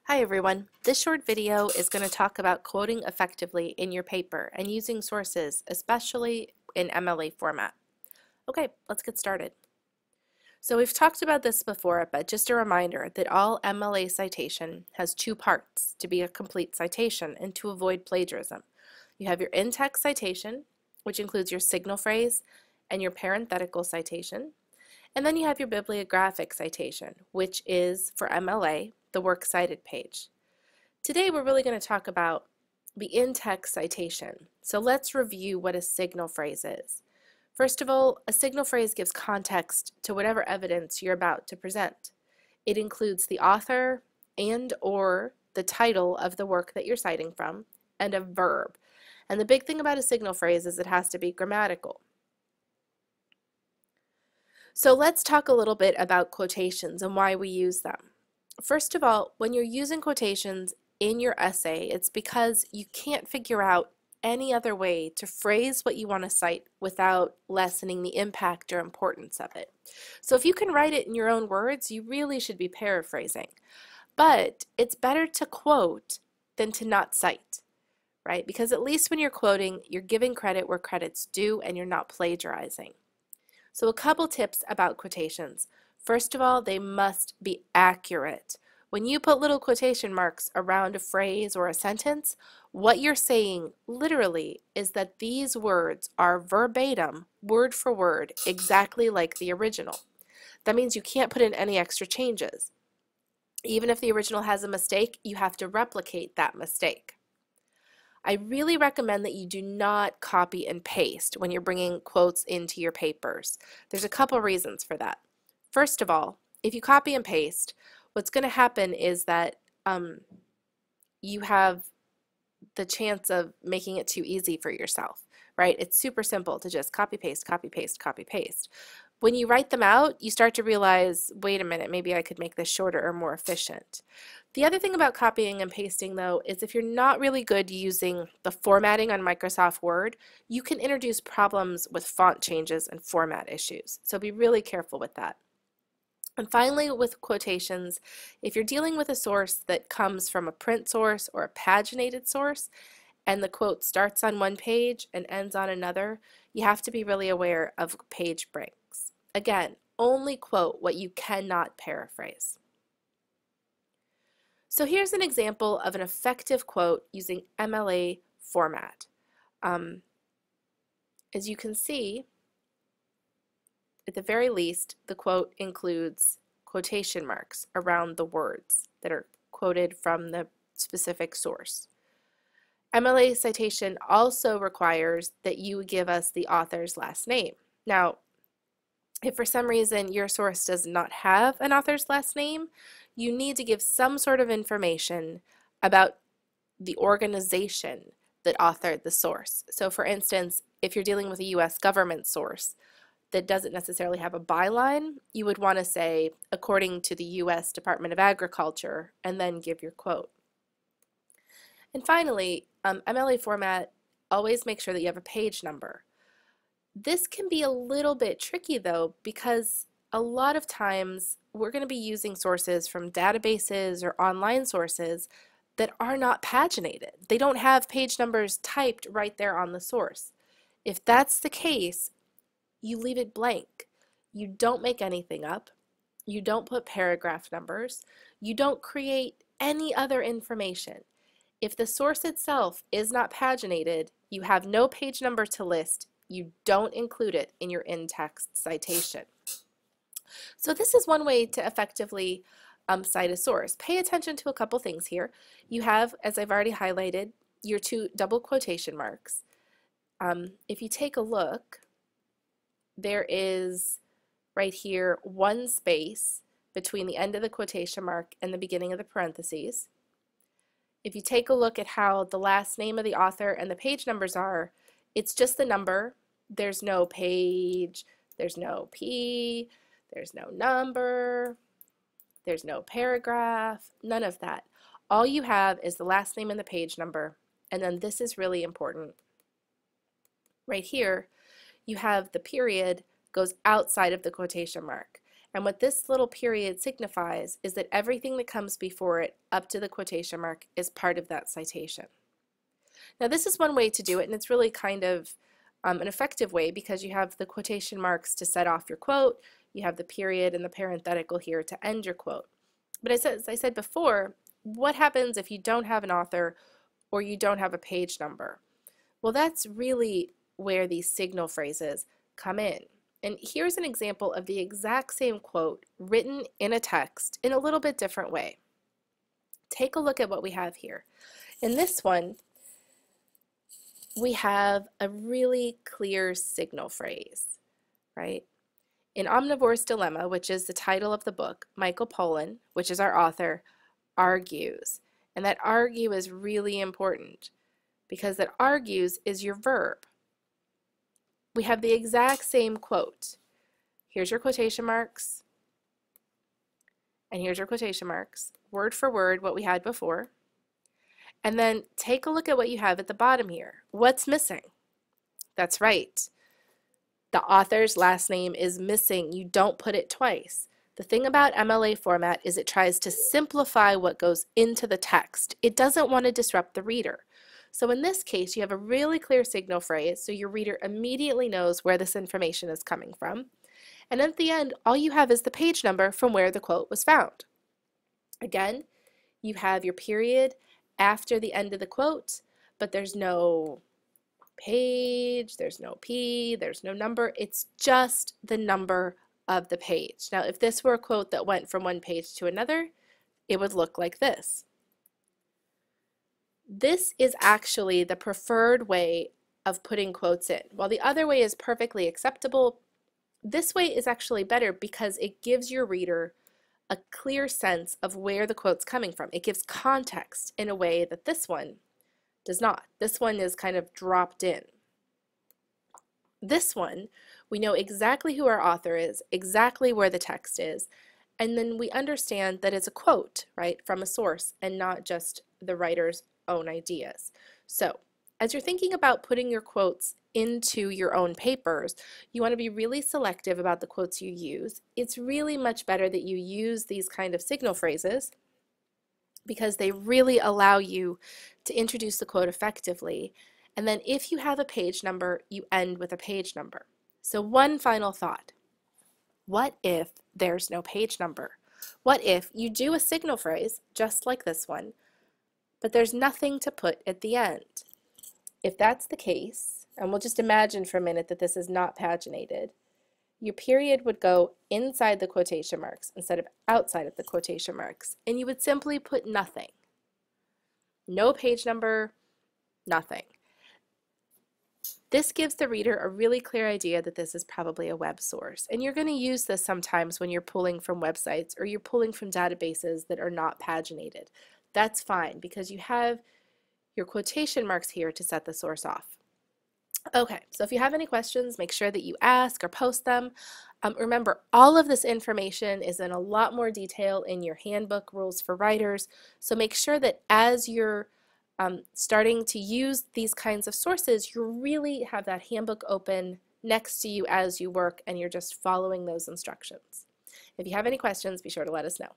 Hi everyone. This short video is going to talk about quoting effectively in your paper and using sources, especially in MLA format. Okay, let's get started. So we've talked about this before, but just a reminder that all MLA citation has two parts to be a complete citation and to avoid plagiarism. You have your in-text citation, which includes your signal phrase and your parenthetical citation. And then you have your bibliographic citation, which is, for MLA, the works cited page. Today we're really going to talk about the in-text citation. So let's review what a signal phrase is. First of all, a signal phrase gives context to whatever evidence you're about to present. It includes the author and/or the title of the work that you're citing from, and a verb. And the big thing about a signal phrase is it has to be grammatical. So let's talk a little bit about quotations and why we use them. First of all, when you're using quotations in your essay, it's because you can't figure out any other way to phrase what you want to cite without lessening the impact or importance of it. So if you can write it in your own words, you really should be paraphrasing. But it's better to quote than to not cite, right? Because at least when you're quoting, you're giving credit where credit's due and you're not plagiarizing. So a couple tips about quotations. First of all, they must be accurate. When you put little quotation marks around a phrase or a sentence, what you're saying literally is that these words are verbatim, word for word, exactly like the original. That means you can't put in any extra changes. Even if the original has a mistake, you have to replicate that mistake. I really recommend that you do not copy and paste when you're bringing quotes into your papers. There's a couple reasons for that. First of all, if you copy and paste, what's going to happen is that you have the chance of making it too easy for yourself, right? It's super simple to just copy, paste, copy, paste, copy, paste. When you write them out, you start to realize, wait a minute, maybe I could make this shorter or more efficient. The other thing about copying and pasting, though, is if you're not really good using the formatting on Microsoft Word, you can introduce problems with font changes and format issues. So be really careful with that. And finally, with quotations, if you're dealing with a source that comes from a print source or a paginated source, and the quote starts on one page and ends on another, you have to be really aware of page breaks. Again, only quote what you cannot paraphrase. So here's an example of an effective quote using MLA format. As you can see, at the very least, the quote includes quotation marks around the words that are quoted from the specific source. MLA citation also requires that you give us the author's last name. Now, if for some reason your source does not have an author's last name, you need to give some sort of information about the organization that authored the source. So for instance, if you're dealing with a U.S. government source that doesn't necessarily have a byline, you would want to say, according to the U.S. Department of Agriculture, and then give your quote. And finally, MLA format, always make sure that you have a page number. This can be a little bit tricky though, because a lot of times we're going to be using sources from databases or online sources that are not paginated. They don't have page numbers typed right there on the source. If that's the case, you leave it blank. You don't make anything up. You don't put paragraph numbers. You don't create any other information. If the source itself is not paginated, you have no page number to list. You don't include it in your in-text citation. So this is one way to effectively cite a source. Pay attention to a couple things here. You have, as I've already highlighted, your two double quotation marks. If you take a look, there is right here one space between the end of the quotation mark and the beginning of the parentheses. If you take a look at how the last name of the author and the page numbers are, it's just the number. There's no page, there's no P, there's no number, there's no paragraph, none of that. All you have is the last name and the page number, and then this is really important. Right here, you have the period goes outside of the quotation mark. And what this little period signifies is that everything that comes before it up to the quotation mark is part of that citation. Now this is one way to do it, and it's really kind of an effective way because you have the quotation marks to set off your quote, you have the period and the parenthetical here to end your quote. But as I said before, what happens if you don't have an author or you don't have a page number? Well, that's really where these signal phrases come in. And here's an example of the exact same quote written in a text in a little bit different way. Take a look at what we have here. In this one, we have a really clear signal phrase, right? In Omnivore's Dilemma, which is the title of the book, Michael Pollan, which is our author, argues. And that argue is really important because that argues is your verb. We have the exact same quote. Here's your quotation marks, and here's your quotation marks, word for word what we had before. And then take a look at what you have at the bottom here. What's missing? That's right. The author's last name is missing. You don't put it twice. The thing about MLA format is it tries to simplify what goes into the text. It doesn't want to disrupt the reader. So in this case, you have a really clear signal phrase, so your reader immediately knows where this information is coming from. And at the end, all you have is the page number from where the quote was found. Again, you have your period after the end of the quote, but there's no page, there's no P, there's no number. It's just the number of the page. Now, if this were a quote that went from one page to another, it would look like this. This is actually the preferred way of putting quotes in. While the other way is perfectly acceptable, this way is actually better because it gives your reader a clear sense of where the quote's coming from. It gives context in a way that this one does not. This one is kind of dropped in. This one, we know exactly who our author is, exactly where the text is, and then we understand that it's a quote, right, from a source and not just the writer's own ideas. So, as you're thinking about putting your quotes into your own papers, you want to be really selective about the quotes you use. It's really much better that you use these kind of signal phrases because they really allow you to introduce the quote effectively. And then if you have a page number, you end with a page number. So one final thought. What if there's no page number? What if you do a signal phrase, just like this one, but there's nothing to put at the end? If that's the case, and we'll just imagine for a minute that this is not paginated, your period would go inside the quotation marks instead of outside of the quotation marks, and you would simply put nothing. No page number, nothing. This gives the reader a really clear idea that this is probably a web source, and you're going to use this sometimes when you're pulling from websites or you're pulling from databases that are not paginated. That's fine because you have your quotation marks here to set the source off. Okay, so if you have any questions, make sure that you ask or post them. Remember, all of this information is in a lot more detail in your handbook, Rules for Writers, so make sure that as you're starting to use these kinds of sources, you really have that handbook open next to you as you work and you're just following those instructions. If you have any questions, be sure to let us know.